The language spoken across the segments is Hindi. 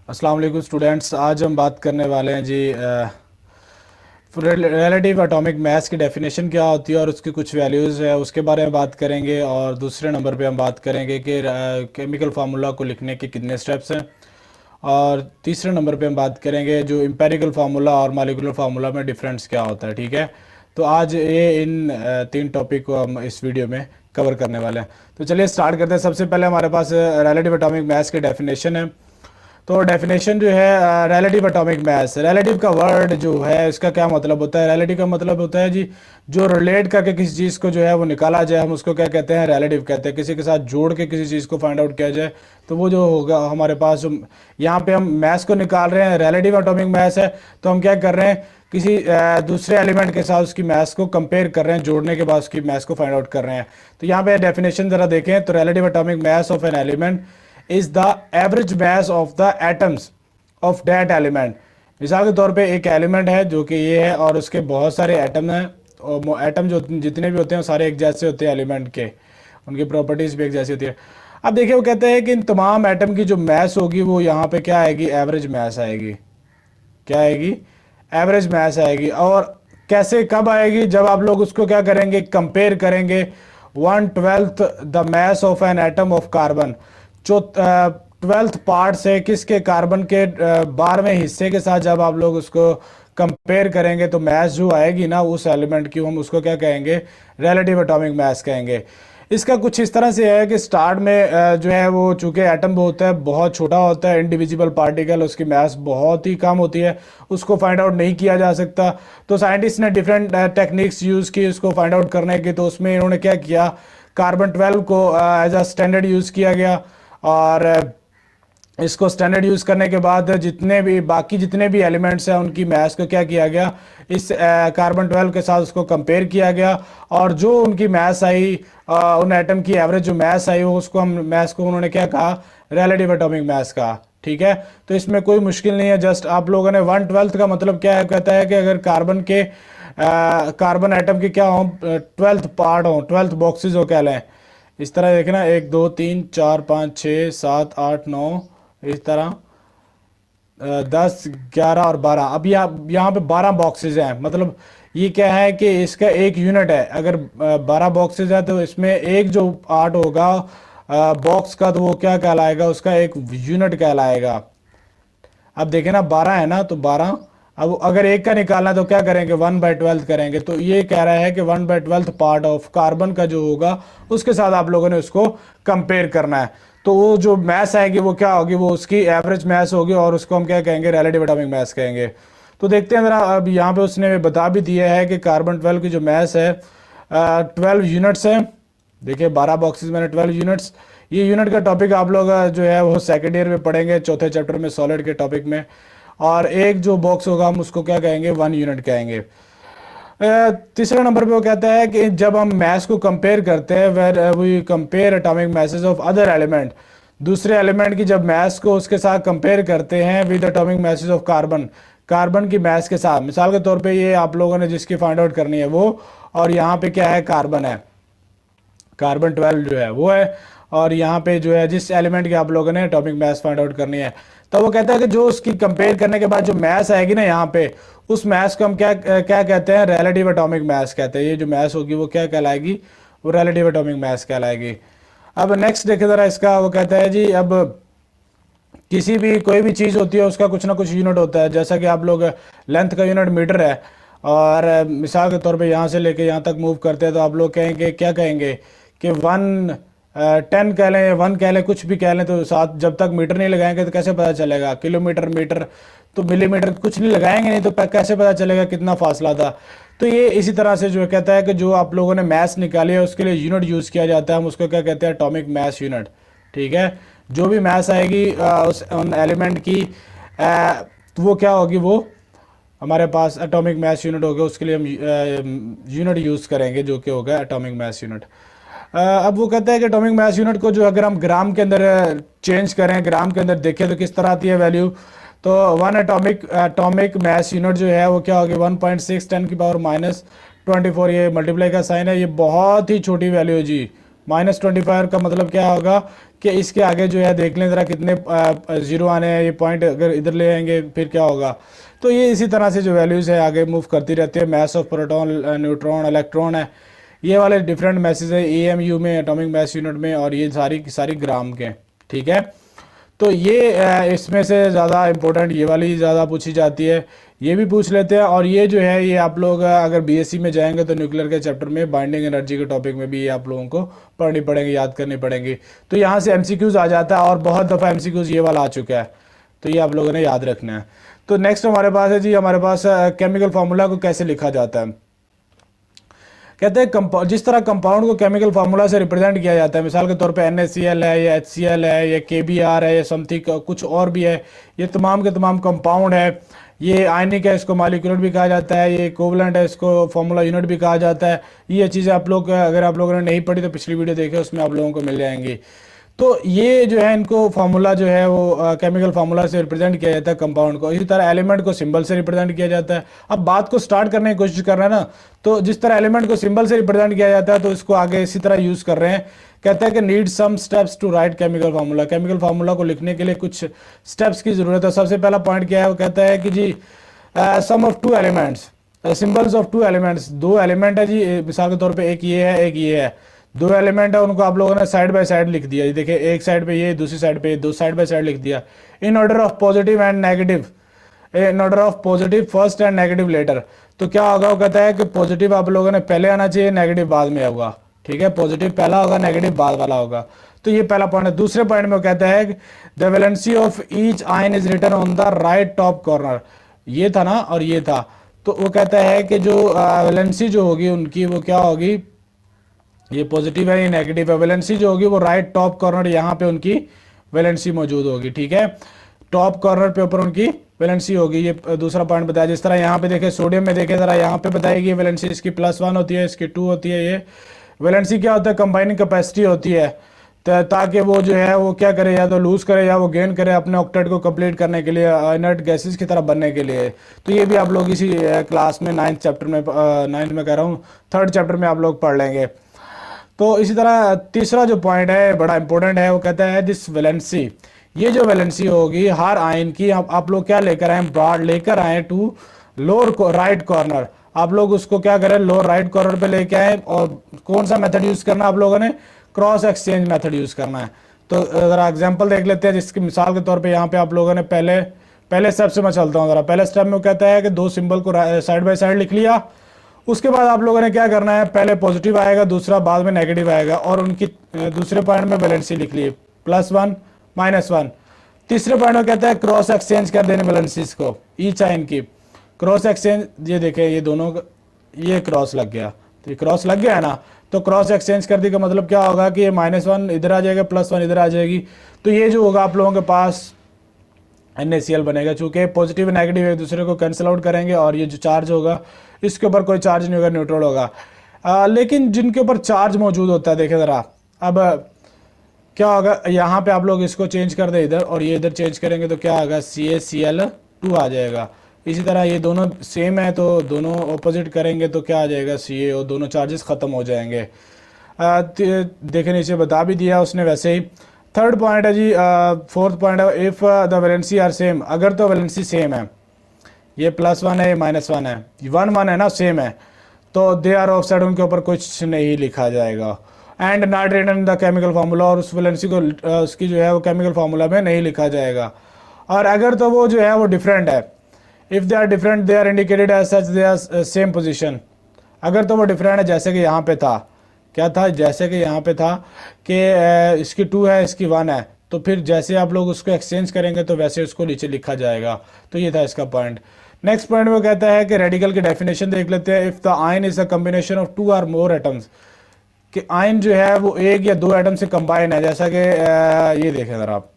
अस्सलाम वालेकुम स्टूडेंट्स। आज हम बात करने वाले हैं जी रिलेटिव एटॉमिक मास की डेफिनेशन क्या होती है और उसकी कुछ वैल्यूज़ है उसके बारे में बात करेंगे। और दूसरे नंबर पे हम बात करेंगे कि केमिकल फार्मूला को लिखने के कितने स्टेप्स हैं। और तीसरे नंबर पे हम बात करेंगे जो एम्पेरिकल फार्मूला और मॉलिक्यूलर फार्मूला में डिफरेंस क्या होता है। ठीक है, तो आज ये इन तीन टॉपिक को हम इस वीडियो में कवर करने वाले हैं। तो चलिए स्टार्ट करते हैं। सबसे पहले हमारे पास रिलेटिव एटॉमिक मास की डेफिनेशन है। तो डेफिनेशन जो है रिलेटिव एटॉमिक मास, रिलेटिव का वर्ड जो है इसका क्या मतलब होता है। रिलेटिव का मतलब होता है जी जो रिलेट करके किसी चीज़ को जो है वो निकाला जाए, हम उसको क्या कहते हैं, रिलेटिव कहते हैं। किसी के साथ जोड़ के किसी चीज़ को फाइंड आउट किया जाए तो वो जो होगा हमारे पास जो यहाँ पे हम मास को निकाल रहे हैं, रिलेटिव एटॉमिक मास है, तो हम क्या कर रहे हैं किसी दूसरे एलिमेंट के साथ उसकी मास को कंपेयर कर रहे हैं, जोड़ने के बाद उसकी मास को फाइंड आउट कर रहे हैं। तो यहाँ पे डेफिनेशन जरा देखें तो relative atomic mass of an element is the average mass of the atoms of that element. मिसाल के तौर पे एक एलिमेंट है जो कि ये है और उसके बहुत सारे एटम हैं, और एटम जो जितने भी होते हैं वो सारे एक जैसे होते हैं एलिमेंट के, उनकी प्रॉपर्टीज भी एक जैसी होती है। अब देखिए वो कहते हैं कि इन तमाम एटम की जो मास होगी वो यहाँ पे क्या आएगी, एवरेज मास आएगी। क्या आएगी, एवरेज मास आएगी। और कैसे कब आएगी, जब आप लोग उसको क्या करेंगे, कंपेयर करेंगे 1/12 the mass of an atom of carbon, जो 12th पार्ट से किसके, कार्बन के 12वें हिस्से के साथ जब आप लोग उसको कंपेयर करेंगे तो मास जो आएगी ना उस एलिमेंट की, हम उसको क्या कहेंगे, रिलेटिव एटॉमिक मास कहेंगे। इसका कुछ इस तरह से है कि स्टार्ट में जो है वो चूंकि एटम होता है बहुत छोटा होता है, इंडिविजुअल पार्टिकल, उसकी मास बहुत ही कम होती है, उसको फाइंड आउट नहीं किया जा सकता। तो साइंटिस्ट ने डिफरेंट टेक्निक्स यूज़ की उसको फाइंड आउट करने की। तो उसमें इन्होंने क्या किया, कार्बन 12 को एज अ स्टैंडर्ड यूज़ किया गया। और इसको स्टैंडर्ड यूज़ करने के बाद जितने भी एलिमेंट्स हैं उनकी मास को क्या किया गया, इस कार्बन 12 के साथ उसको कंपेयर किया गया। और जो उनकी मास आई, उन एटम की एवरेज जो मास आई, वो उसको हम मास को उन्होंने क्या कहा, रिलेटिव एटॉमिक मास कहा। ठीक है, तो इसमें कोई मुश्किल नहीं है। जस्ट आप लोगों ने 1/12 का मतलब क्या है, कहता है कि अगर कार्बन एटम के क्या हो, 12th पार्ट हो, 12th बॉक्सेस हो कह लें। इस तरह देखना, 1 2 3 4 5 6 7 8 9, इस तरह 10 11 और 12। अब यहाँ पे 12 बॉक्सेस हैं। मतलब ये क्या है कि इसका एक यूनिट है। अगर 12 बॉक्सेस है तो इसमें एक जो पार्ट होगा बॉक्स का, तो वो क्या कहलाएगा, उसका एक यूनिट कहलाएगा। अब देखें ना 12 है ना, तो 12, अब अगर एक का निकालना है तो क्या करेंगे, 1/12 करेंगे। तो ये कह रहा है कि 1/12 पार्ट ऑफ कार्बन का जो होगा उसके साथ आप लोगों ने उसको कंपेयर करना है। तो वो जो मास आएगी वो क्या होगी, वो उसकी एवरेज मास होगी और उसको हम क्या कहेंगे, रिलेटिव एटॉमिक मास कहेंगे। तो देखते हैं जरा, अब यहाँ पे उसने बता भी दिया है कि कार्बन 12 की जो मास है 12 यूनिट्स है। देखिए 12 बॉक्सेस मैंने 12 यूनिट्स। ये यूनिट का टॉपिक आप लोग जो है वो सेकेंड ईयर में पढ़ेंगे, चौथे चैप्टर में सॉलिड के टॉपिक में। और एक जो बॉक्स होगा हम उसको क्या कहेंगे, 1 यूनिट कहेंगे। तीसरे नंबर पे वो कहता है कि जब हम मास को कंपेयर करते हैं, where we compare atomic masses of other element, दूसरे एलिमेंट की जब मास को उसके साथ कंपेयर करते हैं with atomic masses of carbon, carbon की मास के साथ। मिसाल के तौर पे ये आप लोगों ने जिसकी फाइंड आउट करनी है वो, और यहाँ पे क्या है, कार्बन है, कार्बन 12 जो है वो है। और यहाँ पे जो है जिस एलिमेंट की आप लोगों ने एटॉमिक मास फाइंड आउट करनी है, तो वो कहता है कि जो उसकी कंपेयर करने के बाद जो मास आएगी ना यहाँ पे, उस मास को हम क्या क्या कहते हैं, रिलेटिव एटॉमिक मास कहते हैं। ये जो मास होगी वो क्या कहलाएगी, वो रिलेटिव एटॉमिक मास कहलाएगी। अब नेक्स्ट देखे जरा इसका, वो कहता है जी अब किसी भी कोई भी चीज़ होती है उसका कुछ ना कुछ यूनिट होता है। जैसा कि आप लोग लेंथ का यूनिट मीटर है, और मिसाल के तौर पे यहाँ से लेके यहाँ तक मूव करते हैं तो आप लोग कहेंगे, क्या कहेंगे कि 10 कह लें, 1 कह लें, कुछ भी कह लें, तो साथ जब तक मीटर नहीं लगाएंगे तो कैसे पता चलेगा, किलोमीटर, मीटर, तो मिलीमीटर कुछ नहीं लगाएंगे नहीं तो कैसे पता चलेगा कितना फासला था। तो ये इसी तरह से जो कहता है कि जो आप लोगों ने मास निकाली है उसके लिए यूनिट यूज़ किया जाता है, हम उसको क्या कहते हैं, एटॉमिक मास यूनिट। ठीक है, जो भी मास आएगी उन एलिमेंट की, तो वो क्या होगी, वो हमारे पास एटॉमिक मास यूनिट होगा, उसके लिए हम यूनिट यूज़ करेंगे जो कि होगा एटॉमिक मास यूनिट। अब वो कहता है कि एटॉमिक मास यूनिट को जो अगर हम ग्राम के अंदर चेंज करें, ग्राम के अंदर देखें तो किस तरह आती है वैल्यू। तो 1 एटॉमिक मास यूनिट जो है वो क्या होगी, 1.6 10⁻24। ये मल्टीप्लाई का साइन है, ये बहुत ही छोटी वैल्यू है जी। -25 का मतलब क्या होगा कि इसके आगे जो है देख लें ज़रा कितने ज़ीरो आने हैं, ये पॉइंट अगर इधर ले आएंगे फिर क्या होगा। तो ये इसी तरह से जो वैल्यूज़ है आगे मूव करती रहती है। Mass of proton, neutron, electron है, ये वाले डिफरेंट मैसेज है एएमयू में, एटॉमिक मास यूनिट में, और ये सारी की सारी ग्राम के, ठीक है। तो ये इसमें से ज़्यादा इम्पोर्टेंट ये वाली ज़्यादा पूछी जाती है, ये भी पूछ लेते हैं। और ये जो है ये आप लोग अगर बीएससी में जाएंगे तो न्यूक्लियर के चैप्टर में बाइंडिंग एनर्जी के टॉपिक में भी ये आप लोगों को पढ़नी पड़ेंगी, याद करनी पड़ेंगी। तो यहाँ से एमसीक्यूज़ आ जाता है और बहुत दफ़ा एमसीक्यूज़ ये वाला आ चुका है, तो ये आप लोगों ने याद रखना है। तो नेक्स्ट हमारे पास है जी, हमारे पास केमिकल फार्मूला को कैसे लिखा जाता है। कहते हैं जिस तरह कंपाउंड को केमिकल फार्मूला से रिप्रेजेंट किया जाता है, मिसाल के तौर पे NaCl है, या HCl है, या KBr है, या समथिंग कुछ और भी है, ये तमाम के तमाम कंपाउंड है। ये आयनिक है, इसको मॉलिक्यूलर भी कहा जाता है, ये कोवलेंट है, इसको फार्मूला यूनिट भी कहा जाता है। ये चीज़ें आप लोग अगर आप लोगों ने नहीं पढ़ी तो पिछली वीडियो देखे, उसमें आप लोगों को मिल जाएंगी। तो ये जो है इनको फार्मूला जो है वो केमिकल फार्मूला से रिप्रेजेंट किया जाता है कंपाउंड को। इसी तरह एलिमेंट को सिंबल से रिप्रेजेंट किया जाता है। अब बात को स्टार्ट करने की कोशिश कर रहे हैं ना, तो जिस तरह एलिमेंट को सिंबल से रिप्रेजेंट किया जाता है तो इसको आगे इसी तरह यूज कर रहे हैं। कहता है कि need some steps to write chemical formula, chemical formula को लिखने के लिए कुछ स्टेप्स की जरूरत है। सबसे पहला पॉइंट क्या है, वो कहता है कि जी sum of two elements, symbols of two elements, दो एलिमेंट है जी, मिसाल के तौर पर एक ये है, एक ये है, दो एलिमेंट है, उनको आप लोगों ने साइड बाय साइड लिख दिया। देखिए एक साइड पे ये, दूसरी साइड पे, दो साइड बाय साइड लिख दिया। In order of positive and negative, in order of positive first and negative later. तो क्या होगा, वो कहता है कि पॉजिटिव आप लोगों ने पहले आना चाहिए, नेगेटिव बाद में होगा, ठीक है। पॉजिटिव पहला होगा, नेगेटिव बाद वाला होगा। तो ये पहला पॉइंट है। दूसरे पॉइंट में वो कहता है the valency of each ion is written on the right top corner, ये था ना और ये था। तो वो कहता है कि जो वैलेंसी जो होगी उनकी वो क्या होगी, ये पॉजिटिव है, ये नेगेटिव है, वैलेंसी जो होगी वो राइट टॉप कॉर्नर यहाँ पे उनकी वैलेंसी मौजूद होगी, ठीक है। टॉप कॉर्नर पे ऊपर उनकी वैलेंसी होगी। ये दूसरा पॉइंट बताया। जिस तरह यहाँ पे देखे सोडियम में देखे जरा, यहाँ पे बताएगी वैलेंसी इसकी +1 होती है, इसकी 2 होती है। ये वैलेंसी क्या होता है, कंबाइनिंग कैपेसिटी होती है, ताकि वो जो है वो क्या करे, या तो लूज करे या वो गेन करे अपने ऑक्टेट को कंप्लीट करने के लिए, इनर्ट गैसेस की तरह बनने के लिए। तो ये भी आप लोग इसी क्लास में 9th चैप्टर में, 9th में कह रहा हूँ, 3rd चैप्टर में आप लोग पढ़ लेंगे। तो इसी तरह तीसरा जो पॉइंट है बड़ा इंपॉर्टेंट है, वो कहता है दिस वैलेंसी, ये जो वैलेंसी होगी हर आयन की, आप लोग क्या लेकर आए, ब्रॉड लेकर आए टू लोअर राइट कॉर्नर। आप लोग उसको क्या करें, लोअर राइट कॉर्नर पे लेके आए। और कौन सा मेथड यूज करना आप लोगों ने, क्रॉस एक्सचेंज मेथड यूज करना है। तो जरा एग्जांपल देख लेते हैं, जिसकी मिसाल के तौर पे यहाँ पे आप लोगों ने पहले स्टेप से मैं चलता हूँ जरा। पहले स्टेप में वो कहता है कि दो सिंबल को साइड बाय साइड लिख लिया। उसके बाद आप लोगों ने क्या करना है, पहले पॉजिटिव आएगा, दूसरा बाद में नेगेटिव आएगा, और उनकी दूसरे पॉइंट में वैलेंसी लिख ली, +1 -1। तीसरे पॉइंट में कहता है क्रॉस एक्सचेंज कर देने वैलेंसीज को, ईच आयन की क्रॉस एक्सचेंज। ये देखें ये दोनों ये क्रॉस लग गया, तो ये क्रॉस लग गया है ना, तो क्रॉस एक्सचेंज कर दी का मतलब क्या होगा कि ये -1 इधर आ जाएगा, +1 इधर आ जाएगी। तो ये जो होगा आप लोगों के पास NaCl बनेगा, चूंकि पॉजिटिव नेगेटिव एक दूसरे को कैंसिल आउट करेंगे, और ये जो चार्ज होगा इसके ऊपर कोई चार्ज नहीं होगा, न्यूट्रल होगा। लेकिन जिनके ऊपर चार्ज मौजूद होता है, देखें ज़रा, अब क्या होगा, यहाँ पे आप लोग इसको चेंज कर दे इधर, और ये इधर चेंज करेंगे तो क्या होगा, CaCl2 आ जाएगा। इसी तरह ये दोनों सेम है तो दोनों ऑपोजिट करेंगे तो क्या आ जाएगा, Ca, और दोनों चार्जेस ख़त्म हो जाएंगे। देखें नीचे बता भी दिया उसने वैसे ही। थर्ड पॉइंट है जी, फोर्थ पॉइंट है, if the valency are same, अगर तो वैलेंसी सेम है, ये +1 है, ये -1 है, 1 है ना, सेम है, तो दे आर ऑफसेट, उनके ऊपर कुछ नहीं लिखा जाएगा। And not written the chemical formula, और उस वैलेंसी को उसकी जो है वो केमिकल फार्मूला में नहीं लिखा जाएगा। और अगर तो वो जो है वो डिफरेंट है, if they are different they are indicated as such they are same position. अगर तो वो डिफरेंट है, जैसे कि यहाँ पे था, क्या था, जैसे कि यहाँ पे था कि इसकी 2 है, इसकी 1 है, तो फिर जैसे आप लोग उसको एक्सचेंज करेंगे तो वैसे उसको नीचे लिखा जाएगा। तो ये था इसका पॉइंट। नेक्स्ट पॉइंट वो कहता है कि रेडिकल की डेफिनेशन देख लेते हैं। If the ion is a combination of 2 और मोर एटम्स, कि आयन जो है वो एक या दो एटम से कंबाइन है। जैसा कि ये देखें ज़रा आप,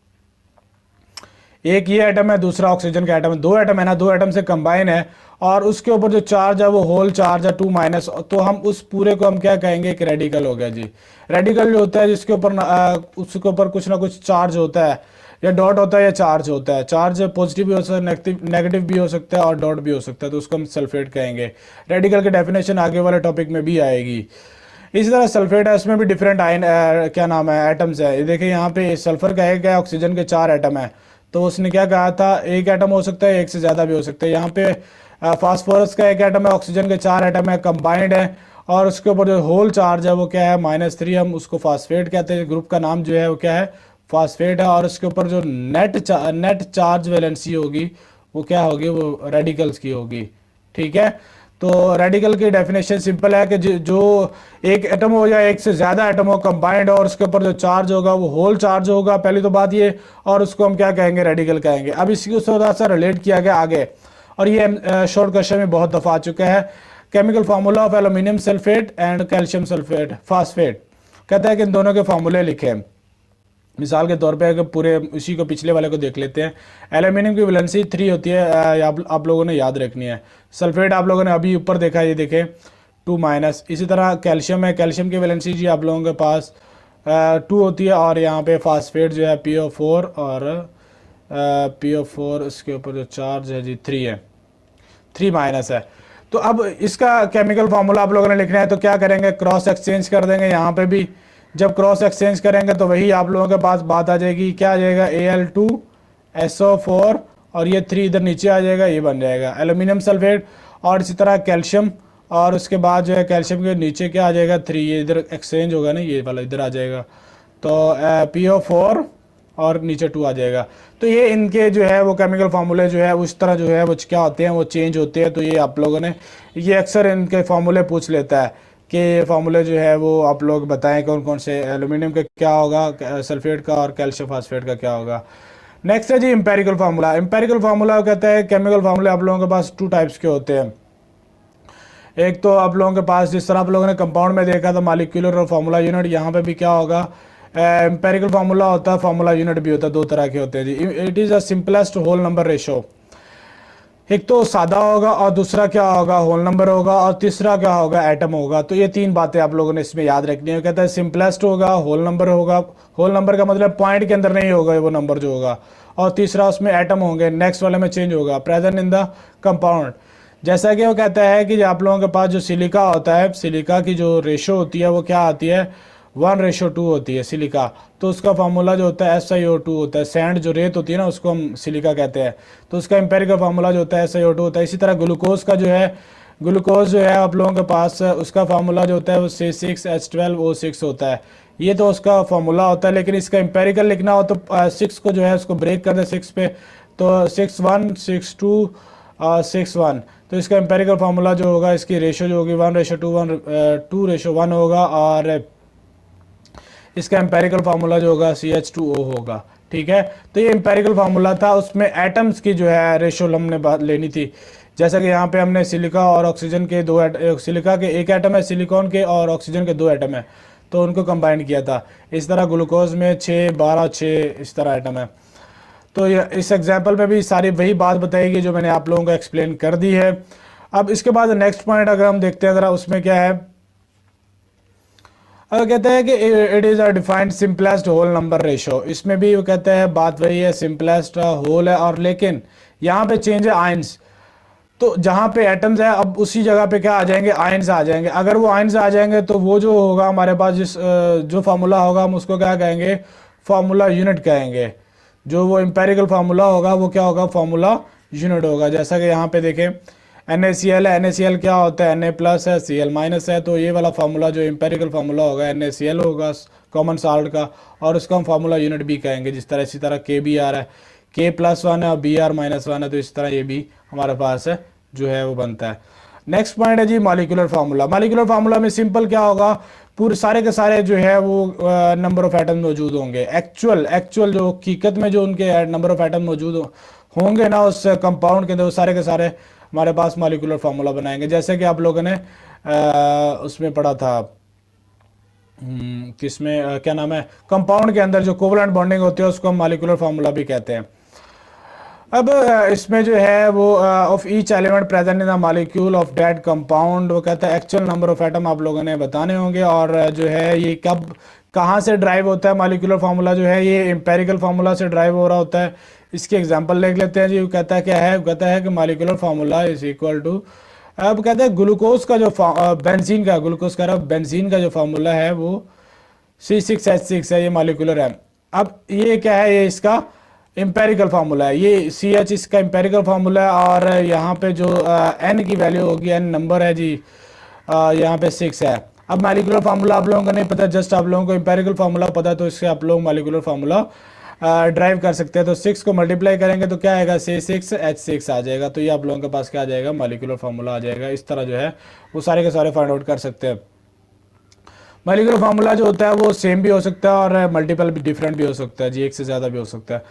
एक ये एटम है, दूसरा ऑक्सीजन का एटम है, 2 एटम है ना, 2 एटम से कंबाइन है, और उसके ऊपर जो चार्ज है वो होल चार्ज है 2-, तो हम उस पूरे को हम क्या कहेंगे कि रेडिकल हो गया जी। रेडिकल जो होता है जिसके ऊपर उसके ऊपर कुछ ना कुछ चार्ज होता है, या डॉट होता है या चार्ज होता है। चार्ज पॉजिटिव भी हो सकता है, नेगेटिव भी हो सकता है, और डॉट भी हो सकता है, तो उसको हम सल्फेट कहेंगे। रेडिकल की डेफिनेशन आगे वाले टॉपिक में भी आएगी। इसी तरह सल्फेट है, इसमें भी डिफरेंट आयन क्या नाम है एटम्स है। ये देखिए यहाँ पे सल्फर का एक है, ऑक्सीजन के 4 एटम है। तो उसने क्या कहा था, एक एटम हो सकता है, एक से ज़्यादा भी हो सकता है। यहाँ पे फास्फोरस का एक एटम है, ऑक्सीजन के 4 एटम है, कंबाइंड है। और उसके ऊपर जो होल चार्ज है वो क्या है, -3, हम उसको फास्फेट कहते हैं। ग्रुप का नाम जो है वो क्या है, फास्फेट है। और उसके ऊपर जो नेट चार्ज वैलेंसी होगी वो क्या होगी, वो रेडिकल्स की होगी। ठीक है, तो रेडिकल की डेफिनेशन सिंपल है कि जो एक एटम हो या एक से ज़्यादा एटम हो कंबाइंड, और उसके ऊपर जो चार्ज होगा वो होल चार्ज होगा, पहली तो बात ये। और उसको हम क्या कहेंगे, रेडिकल कहेंगे। अब इसको थोड़ा सा रिलेट किया गया आगे, और ये शॉर्ट क्वेश्चन में बहुत दफ़ा आ चुका है। Chemical formula of aluminium sulphate and calcium sulphate phosphate, कहता है कि इन दोनों के फार्मूले लिखे। मिसाल के तौर पे अगर पूरे उसी को पिछले वाले को देख लेते हैं। एल्यूमिनियम की वैलेंसी 3 होती है, आप लोगों ने याद रखनी है। सल्फेट आप लोगों ने अभी ऊपर देखा, ये देखें 2-। इसी तरह कैल्शियम है, कैल्शियम की वैलेंसी जी आप लोगों के पास 2 होती है। और यहाँ पे फास्फेट जो है PO4, और PO4 उसके ऊपर जो चार्ज है जी 3 है, 3- है। तो अब इसका केमिकल फार्मूला आप लोगों ने लिखना है, तो क्या करेंगे, क्रॉस एक्सचेंज कर देंगे यहाँ पे भी। जब क्रॉस एक्सचेंज करेंगे तो वही आप लोगों के पास बात आ जाएगी, क्या आ जाएगा, Al2SO4, और ये 3 इधर नीचे आ जाएगा, ये बन जाएगा एल्यूमिनियम सल्फेट। और इसी तरह कैल्शियम, और उसके बाद जो है कैल्शियम के नीचे क्या आ जाएगा, 3, ये इधर एक्सचेंज होगा ना, ये वाला इधर आ जाएगा। तो PO4 और नीचे 2 आ जाएगा। तो ये इनके जो है वो केमिकल फार्मूले जो है उस तरह जो है वो क्या होते हैं, वो चेंज होते हैं। तो ये आप लोगों ने, ये अक्सर इनके फार्मूले पूछ लेता है कि फार्मूले जो है वो आप लोग बताएं कौन कौन से, एल्यूमिनियम का क्या होगा, सल्फेट का, और कैल्शियम फास्फेट का क्या होगा। नेक्स्ट है जी इंपेरिकल फार्मूला। इंपेरिकल फार्मूला कहता है, केमिकल फार्मूले आप लोगों के पास 2 टाइप्स के होते हैं। एक तो आप लोगों के पास जिस तरह आप लोगों ने कंपाउंड में देखा था मॉलिक्यूलर और फार्मूला यूनिट, यहाँ पे भी क्या होगा, एम्पेरिकल फार्मूला होता है, फार्मूला यूनिट भी होता है। 2 तरह के होते हैं जी। It is a simplest whole number ratio. एक तो सादा होगा, और दूसरा क्या होगा, होल नंबर होगा, और तीसरा क्या होगा, एटम होगा। तो ये 3 बातें आप लोगों ने इसमें याद रखनी है। कहता है सिंपलेस्ट होगा, होल नंबर होगा, होल नंबर का मतलब पॉइंट के अंदर नहीं होगा वो नंबर जो होगा, और तीसरा उसमें एटम होंगे, नेक्स्ट वाले में चेंज होगा, प्रेजेंट इन द कंपाउंड। जैसा कि वो कहता है कि आप लोगों के पास जो सिलिका होता है, सिलिका की जो रेशो होती है वो क्या आती है, 1:2 होती है सिलिका। तो उसका फार्मूला जो होता है SiO2 होता है। सैंड जो रेत होती है ना, उसको हम सिलिका कहते हैं। तो उसका एम्पेरिकल फार्मूला जो होता है SiO2 होता है। इसी तरह ग्लूकोज का जो है, ग्लूकोज जो है आप लोगों के पास, उसका फार्मूला जो होता है वो C6H12O6 होता है। ये तो उसका फार्मूला होता है, लेकिन इसका एम्पेरिकल लिखना हो तो 6 को जो है उसको ब्रेक कर दे 6 पे, तो 6:1, 6:2, 6:1। तो इसका एम्पेरिकल फार्मूला जो होगा, इसकी रेशो जो होगी 1:2:1 होगा, और इसका एम्पेरिकल फार्मूला जो होगा CH2O होगा। ठीक है, तो ये एम्पेरिकल फार्मूला था, उसमें एटम्स की जो है रेशो हमने बात लेनी थी। जैसा कि यहाँ पे हमने सिलिका और ऑक्सीजन के सिलिका के 1 एटम है, सिलिकॉन के और ऑक्सीजन के 2 एटम है, तो उनको कंबाइन किया था। इस तरह ग्लूकोज में 6, 12, 6 इस तरह एटम है। तो इस एग्जाम्पल में भी सारी वही बात बताएगी जो मैंने आप लोगों को एक्सप्लेन कर दी है। अब इसके बाद नेक्स्ट पॉइंट अगर हम देखते हैं ज़रा, उसमें क्या है, अगर कहते हैं कि it is a defined simplest whole number ratio. इसमें भी वो कहते हैं बात वही है, सिंपलेस्ट होल है, और लेकिन यहाँ पे चेंज है आयंस। तो जहाँ पे एटम्स है, अब उसी जगह पे क्या आ जाएंगे, आयंस आ जाएंगे। अगर वो आयंस आ जाएंगे तो वो जो होगा हमारे पास, जो फार्मूला होगा हम उसको क्या कहेंगे, फार्मूला यूनिट कहेंगे। जो वो एम्पेरिकल फार्मूला होगा वो क्या होगा, फार्मूला यूनिट होगा। जैसा कि यहाँ पे देखें NaCl है, NaCl क्या होता है, Na+ है, Cl- है। तो ये वाला फार्मूला जो एम्पेरिकल फार्मूला होगा NaCl होगा, कॉमन साल्ट का, और उसको हम फार्मूला यूनिट भी कहेंगे। जिस तरह इसी तरह Kbr है, K+1 है और Br-1 है, तो इस तरह ये भी हमारे पास है जो है वो बनता है। नेक्स्ट पॉइंट है जी मॉलिक्यूलर फार्मूला। मॉलिक्यूलर फार्मूला में सिंपल क्या होगा, पूरे सारे के सारे जो है वो नंबर ऑफ एटम मौजूद होंगे। एक्चुअल जो हकीकत में जो उनके नंबर ऑफ एटम मौजूद होंगे ना उस कंपाउंड के अंदर, वो सारे के सारे हमारे पास मॉलिक्यूलर फार्मूला बनाएंगे। जैसे कि आप लोगों ने उसमें पढ़ा था, किसमें, क्या नाम है, कंपाउंड के अंदर जो कोवलेंट बॉन्डिंग होती है उसको हम मॉलिक्यूलर फार्मूला भी कहते हैं। अब इसमें जो है वो of each element present in the molecule of that compound, वो कहता है एक्चुअल नंबर ऑफ एटम आप लोगों ने बताने होंगे। और जो है ये कब कहाँ से ड्राइव होता है मॉलिक्यूलर फार्मूला जो है, ये एम्पेरिकल फार्मूला से ड्राइव हो रहा होता है। इसकी एग्जांपल देख लेते हैं जी। वो कहता है क्या है, कहता है कि molecular formula is equal to अब कहते हैं ग्लूकोज का जो ग्लूकोज का बेंजीन का जो फार्मूला है वो C6H6 है, ये मॉलिक्यूलर है। अब ये क्या है, ये इसका एम्पेरिकल फार्मूला है, ये CH इसका एम्पेरिकल फार्मूला है। और यहाँ पे जो N की वैल्यू होगी, N नंबर है जी, यहाँ पे 6 है। अब मॉलिक्यूलर फार्मूला आप लोगों को नहीं पता, जस्ट आप लोगों को एम्पेरिकल फार्मूला पता है, तो इससे आप लोग मॉलिक्यूलर फार्मूला ड्राइव कर सकते हैं। तो 6 को मल्टीप्लाई करेंगे तो क्या आएगा, C6H6 आ जाएगा। तो ये आप लोगों के पास क्या आ जाएगा, मॉलिक्यूलर फार्मूला आ जाएगा। इस तरह जो है वो सारे के सारे फाइंड आउट कर सकते हैं। मॉलिक्यूलर फार्मूला जो होता है वो सेम भी हो सकता है और मल्टीपल भी, डिफरेंट भी हो सकता है जी, एक से ज़्यादा भी हो सकता है।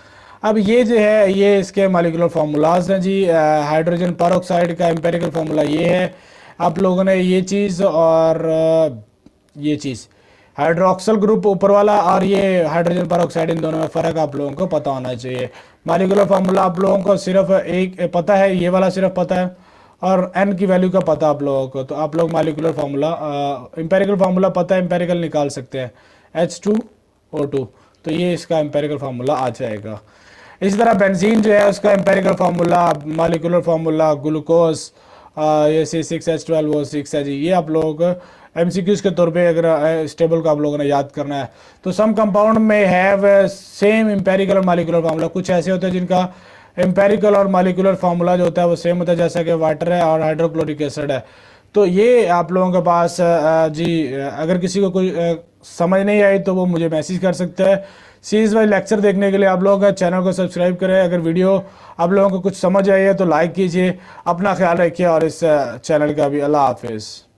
अब ये जो है ये इसके मॉलिक्यूलर फार्मूलाज हैं जी। हाइड्रोजन परऑक्साइड का एम्पेरिकल फार्मूला ये है। आप लोगों ने ये चीज़ और ये चीज़ हाइड्रोक्सल ग्रुप ऊपर वाला और ये हाइड्रोजन परऑक्साइड, इन दोनों में फ़र्क आप लोगों को पता होना चाहिए। मॉलिक्यूलर फार्मूला आप लोगों को सिर्फ एक पता है, ये वाला सिर्फ पता है, और N की वैल्यू का पता आप लोगों को। तो आप लोग मॉलिक्यूलर फार्मूला, एम्पेरिकल फार्मूला पता है, एम्पेरिकल निकाल सकते हैं H2O2। तो ये इसका एम्पेरिकल फार्मूला आ जाएगा। इसी तरह बेंजीन जो है उसका empirical formula, molecular formula glucose, ये C6H12O6 है जी। ये आप लोग MCQs के तौर पे अगर इस टेबल को आप लोगों ने याद करना है तो सम कंपाउंड में हैव सेम एम्पेरिकल और मॉलिक्यूलर फार्मूला। कुछ ऐसे होते हैं जिनका एम्पेरिकल और मॉलिक्यूलर फार्मूला जो होता है वो सेम होता है, जैसा कि वाटर है और हाइड्रोक्लोरिक एसिड है। तो ये आप लोगों के पास जी, अगर किसी को कोई समझ नहीं आई तो वो मुझे मैसेज कर सकते हैं। सीरीज वाइज लेक्चर देखने के लिए आप लोग चैनल को सब्सक्राइब करें। अगर वीडियो आप लोगों को कुछ समझ आई है तो लाइक कीजिए। अपना ख्याल रखिए और इस चैनल का भी। अल्लाह हाफिज़।